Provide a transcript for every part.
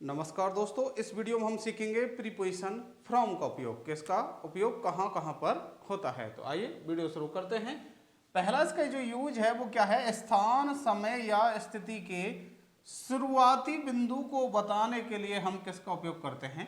नमस्कार दोस्तों, इस वीडियो में हम सीखेंगे प्रीपोजिशन फ्रॉम का उपयोग। किसका उपयोग कहाँ कहाँ पर होता है। तो आइए वीडियो शुरू करते हैं। पहला इसका जो यूज है वो क्या है, स्थान, समय या स्थिति के शुरुआती बिंदु को बताने के लिए हम किसका उपयोग करते हैं,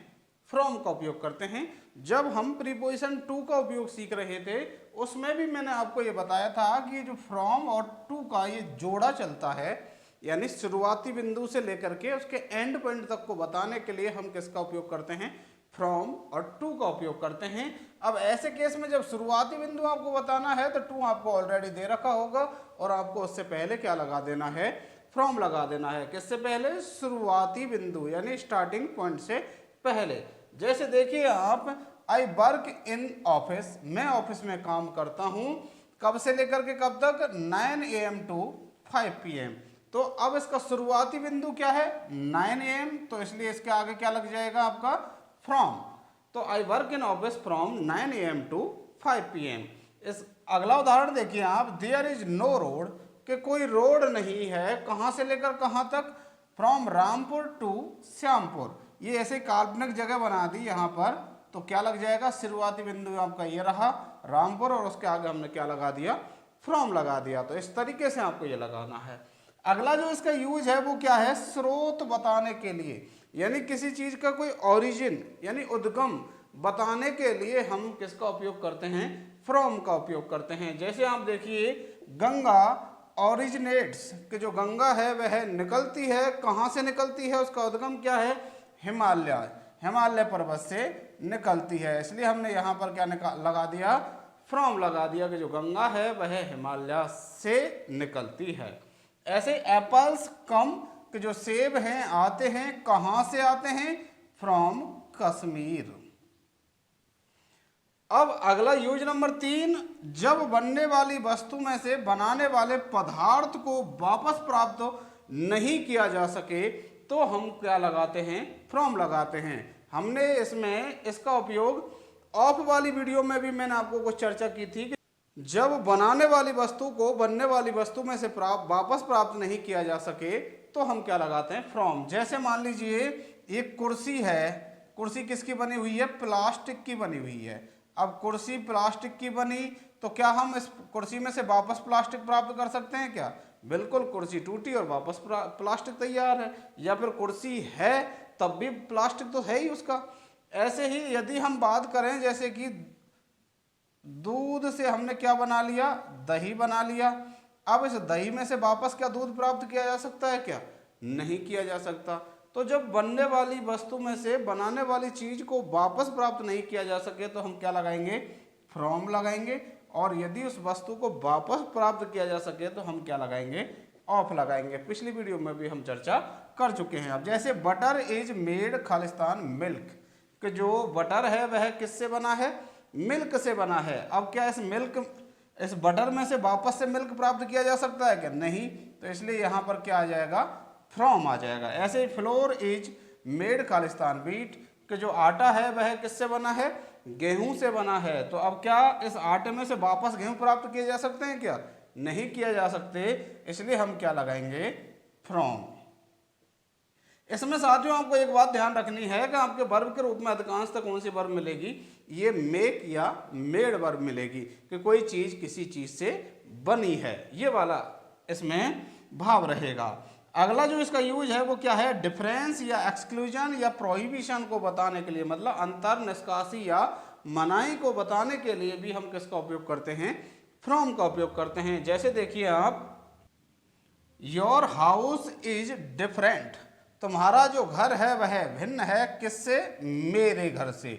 फ्रॉम का उपयोग करते हैं। जब हम प्रीपोजिशन टू का उपयोग सीख रहे थे उसमें भी मैंने आपको ये बताया था कि ये जो फ्रॉम और टू का ये जोड़ा चलता है, यानी शुरुआती बिंदु से लेकर के उसके एंड पॉइंट तक को बताने के लिए हम किसका उपयोग करते हैं, फ्रॉम और टू का उपयोग करते हैं। अब ऐसे केस में जब शुरुआती बिंदु आपको बताना है तो टू आपको ऑलरेडी दे रखा होगा और आपको उससे पहले क्या लगा देना है, फ्रॉम लगा देना है। किससे पहले, शुरुआती बिंदु यानी स्टार्टिंग पॉइंट से पहले। जैसे देखिए आप, आई वर्क इन ऑफिस, मैं ऑफिस में काम करता हूं। कब से लेकर के कब तक, 9 AM टू 5 PM। तो अब इसका शुरुआती बिंदु क्या है, 9 AM, तो इसलिए इसके आगे क्या लग जाएगा आपका, फ्रॉम। तो I work in office from 9 AM to 5 PM। इस अगला उदाहरण देखिए आप, देयर इज नो रोड, कि कोई रोड नहीं है, कहां से लेकर कहां तक, फ्रॉम रामपुर टू श्यामपुर। ये ऐसे काल्पनिक जगह बना दी यहाँ पर, तो क्या लग जाएगा, शुरुआती बिंदु आपका ये रहा रामपुर और उसके आगे हमने क्या लगा दिया, फ्रॉम लगा दिया। तो इस तरीके से आपको ये लगाना है। अगला जो इसका यूज है वो क्या है, स्रोत बताने के लिए, यानी किसी चीज का कोई ओरिजिन यानी उद्गम बताने के लिए हम किसका उपयोग करते हैं, फ्रॉम का उपयोग करते हैं। जैसे आप देखिए, गंगा ओरिजिनेट्स, कि जो गंगा है वह निकलती है, कहाँ से निकलती है, उसका उद्गम क्या है, हिमालय पर्वत से निकलती है। इसलिए हमने यहाँ पर क्या लगा दिया, फ्रॉम लगा दिया, कि जो गंगा है वह हिमालय से निकलती है। ऐसे एप्पल्स कम, कि जो सेब हैं आते हैं, कहां से आते हैं, फ्रॉम कश्मीर। अब अगला यूज नंबर 3, जब बनने वाली वस्तु में से बनाने वाले पदार्थ को वापस प्राप्त नहीं किया जा सके तो हम क्या लगाते हैं, फ्रॉम लगाते हैं। हमने इसमें इसका उपयोग ऑफ वाली वीडियो में भी मैंने आपको कुछ चर्चा की थी, जब बनाने वाली वस्तु को बनने वाली वस्तु में से वापस प्राप्त नहीं किया जा सके तो हम क्या लगाते हैं, फ्रॉम। जैसे मान लीजिए एक कुर्सी है, कुर्सी किसकी बनी हुई है, प्लास्टिक की बनी हुई है। अब कुर्सी प्लास्टिक की बनी तो क्या हम इस कुर्सी में से वापस प्लास्टिक प्राप्त कर सकते हैं क्या, बिल्कुल। कुर्सी टूटी और वापस प्लास्टिक तैयार है, या फिर कुर्सी है तब भी प्लास्टिक तो है ही उसका। ऐसे ही यदि हम बात करें, जैसे कि दूध से हमने क्या बना लिया, दही बना लिया। अब इस दही में से वापस क्या दूध प्राप्त किया जा सकता है क्या, नहीं किया जा सकता। तो जब बनने वाली वस्तु में से बनाने वाली चीज को वापस प्राप्त नहीं किया जा सके तो हम क्या लगाएंगे, फ्रॉम लगाएंगे। और यदि उस वस्तु को वापस प्राप्त किया जा सके तो हम क्या लगाएंगे, ऑफ लगाएंगे। पिछली वीडियो में भी हम चर्चा कर चुके हैं। अब जैसे butter is made Khalistan milk, कि जो बटर है वह किससे बना है, मिल्क से बना है। अब क्या इस बटर में से वापस से मिल्क प्राप्त किया जा सकता है क्या, नहीं। तो इसलिए यहाँ पर क्या आ जाएगा, फ्रॉम आ जाएगा। ऐसे ही फ्लोर इज मेड खालिस्तान व्हीट, कि जो आटा है वह किससे बना है, गेहूं से बना है। तो अब क्या इस आटे में से वापस गेहूं प्राप्त किए जा सकते हैं क्या, नहीं किया जा सकते। इसलिए हम क्या लगाएंगे, फ्रॉम। इसमें साथियों आपको एक बात ध्यान रखनी है कि आपके वर्ब के रूप में अधिकांशतः कौन सी वर्ब मिलेगी, ये मेक या मेड वर्ब मिलेगी, कि कोई चीज किसी चीज से बनी है, ये वाला इसमें भाव रहेगा। अगला जो इसका यूज है वो क्या है, डिफरेंस या एक्सक्लूजन या प्रोहिबिशन को बताने के लिए, मतलब अंतर, निष्कासी या मनाही को बताने के लिए भी हम किसका उपयोग करते हैं, फ्रॉम का उपयोग करते हैं। जैसे देखिए आप, योर हाउस इज डिफरेंट, तुम्हारा जो घर है वह भिन्न है, किससे, मेरे घर से।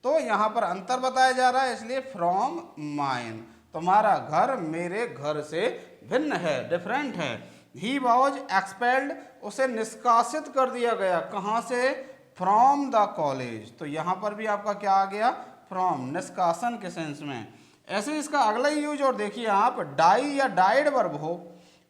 तो यहां पर अंतर बताया जा रहा है, इसलिए फ्रॉम माइन, तुम्हारा घर मेरे घर से भिन्न है, डिफरेंट है। ही वॉज एक्सपेल्ड, उसे निष्कासित कर दिया गया, कहां से, फ्रॉम द कॉलेज। तो यहां पर भी आपका क्या आ गया, फ्रॉम, निष्कासन के सेंस में। ऐसे इसका अगला यूज और देखिए आप, डाई या डाइड वर्ब हो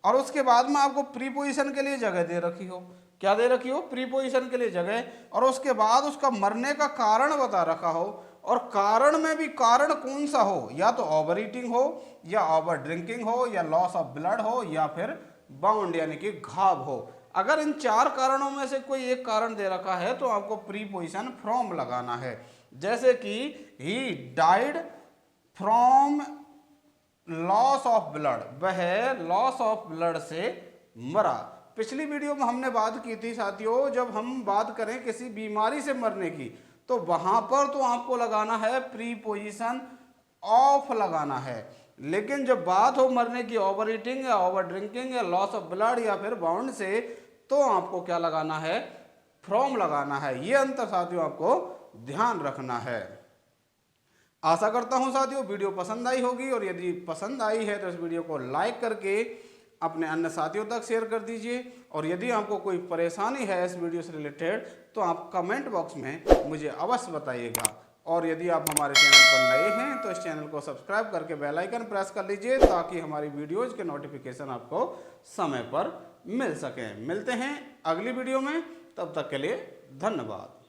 और उसके बाद में आपको प्रीपोजिशन के लिए जगह दे रखी हो, क्या दे रखी हो, प्रीपोजिशन के लिए जगह, और उसके बाद उसका मरने का कारण बता रखा हो, और कारण में भी कारण कौन सा हो, या तो ओवर ईटिंग हो, या ओवर ड्रिंकिंग हो, या लॉस ऑफ ब्लड हो, या फिर बाउंड यानी कि घाव हो। अगर इन 4 कारणों में से कोई एक कारण दे रखा है तो आपको प्रीपोजिशन फ्रॉम लगाना है। जैसे कि he died from loss of blood, वह लॉस ऑफ ब्लड से मरा। पिछली वीडियो में हमने बात की थी साथियों, जब हम बात करें किसी बीमारी से मरने की तो वहां पर तो आपको लगाना है प्रीपोजिशन ऑफ लगाना है, लेकिन जब बात हो मरने की ओवर ईटिंग या ओवर ड्रिंकिंग या लॉस ऑफ ब्लड या फिर बाउंड से, तो आपको क्या लगाना है, फ्रॉम लगाना है। ये अंतर साथियों आपको ध्यान रखना है। आशा करता हूं साथियों वीडियो पसंद आई होगी, और यदि पसंद आई है तो इस वीडियो को लाइक करके अपने अन्य साथियों तक शेयर कर दीजिए। और यदि आपको कोई परेशानी है इस वीडियो से रिलेटेड तो आप कमेंट बॉक्स में मुझे अवश्य बताइएगा। और यदि आप हमारे चैनल पर नए हैं तो इस चैनल को सब्सक्राइब करके बेल आइकन प्रेस कर लीजिए, ताकि हमारी वीडियोज के नोटिफिकेशन आपको समय पर मिल सकें। मिलते हैं अगली वीडियो में, तब तक के लिए धन्यवाद।